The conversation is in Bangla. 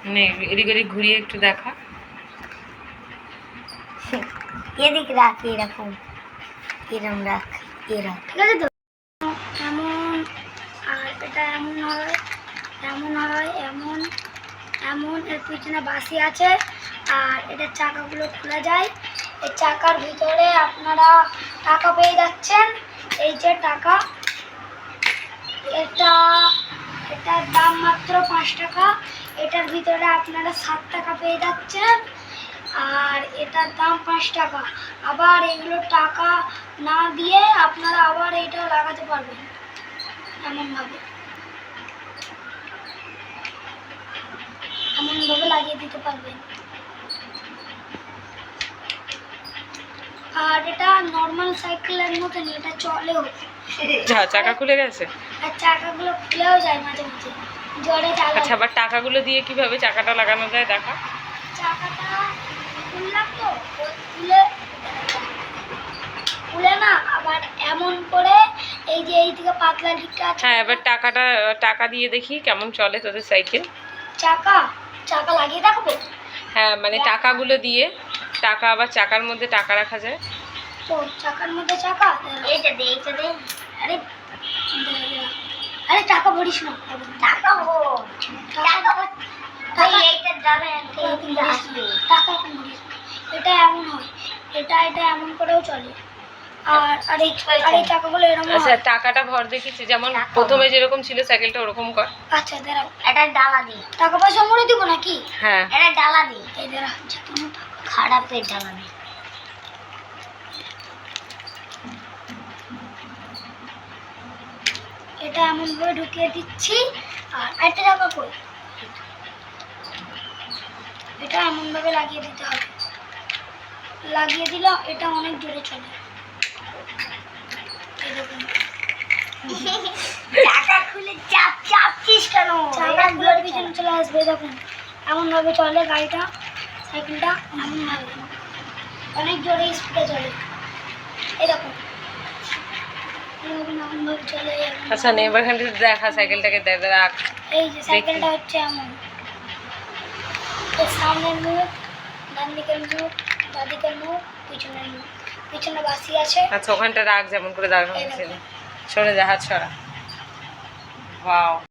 মানে এদিক ওদিক ঘুরিয়ে একটু দেখা। এদিক রাখ, এরকম এরম রাখ, এরকম, ঠিক আছে তো? এমন, আর এটা এমন হয়, এমন হয়, এমন এমন। এর পিছনে বাঁশি আছে, আর এটার চাকাগুলো খোলা যায়। এই চাকার ভিতরে আপনারা টাকা পেয়ে যাচ্ছেন। এই যে টাকা, এটার দাম মাত্র 5 টাকা। এটার ভিতরে আপনারা 7 টাকা পেয়ে যাচ্ছেন, আর এটার দাম 5 টাকা। আবার এগুলো টাকা না দিয়ে আপনারা আবার এইটাও লাগাতে পারবেন এমনভাবে লাগিয়ে দিতে পারবেন। আর এটা নর্মাল সাইকেলের মতনই, এটা চলেও। চাকা খুলে গেছে, আর চাকাগুলো খুলেও যায় মাঝে মাঝে, জোরে চালালে। আচ্ছা, আবার টাকাগুলো দিয়ে কিভাবে চাকাটা লাগানো যায় দেখা। চাকাটা খুললাম তো, খুলে না আবার এমন করে এই যে এই দিকে পাতলা দিকটা আছে। হ্যাঁ, এবার টাকা দিয়ে দেখি কেমন চলে তোদের সাইকেল। চাকা লাগিয়ে দেখাবো। হ্যাঁ, মানে টাকাগুলো দিয়ে টাকা, আবার চাকার মধ্যে টাকা রাখা যায় তো। চাকার মধ্যে চাকা, এইটা দে, আরে আরে টাকা ভরিস না, টাকা এইটা যাবে, টাকা ভরিস। এটা এমন হয়, এটা এমন করেও চলে। আর এই টাকাগুলো এরকম। আচ্ছা, টাকাটা ভর দেখিস, যেমন প্রথমে যেরকম ছিল সাইকেলটা ওরকম কর। আচ্ছা দাঁড়াও, এটা ডালা দিই। টাকা পয়সা ভরে দিব নাকি? হ্যাঁ, এটা ডালা দিই। এই দাঁড়া, খারাপের ডালা দিই। এটা এমন ভাবে ঢুকিয়ে দিচ্ছি। আর একটা টাকা কই, এটা এমন ভাবে লাগিয়ে দিতে হবে। লাগিয়ে দিলে এটা অনেক জোরে চলে। চাকা খুলে চাপছিস কেন? চাকা খুলে পিছনে চলে আসবে। দেখুন এমন ভাবে চলে গাড়িটা, সাইকেলটা এমন ভাবে, অনেক জোরে স্পিডে চলে। এই দেখুন এমন ভাবে চলে। আচ্ছা, নেবার খান দেখা সাইকেলটাকে রাখ। এই যে সাইকেলটা হচ্ছে এমন, সামনের মুখ, ডান দিকের মুখ, বাঁ দিকের মুখ, পিছনের মুখ, পিছনে বাসি আছে। আচ্ছা, ওখানটা রাখ যেমন করে দাঁড়ানো ছিল। সরে যা, হাত সরা। ওয়াও।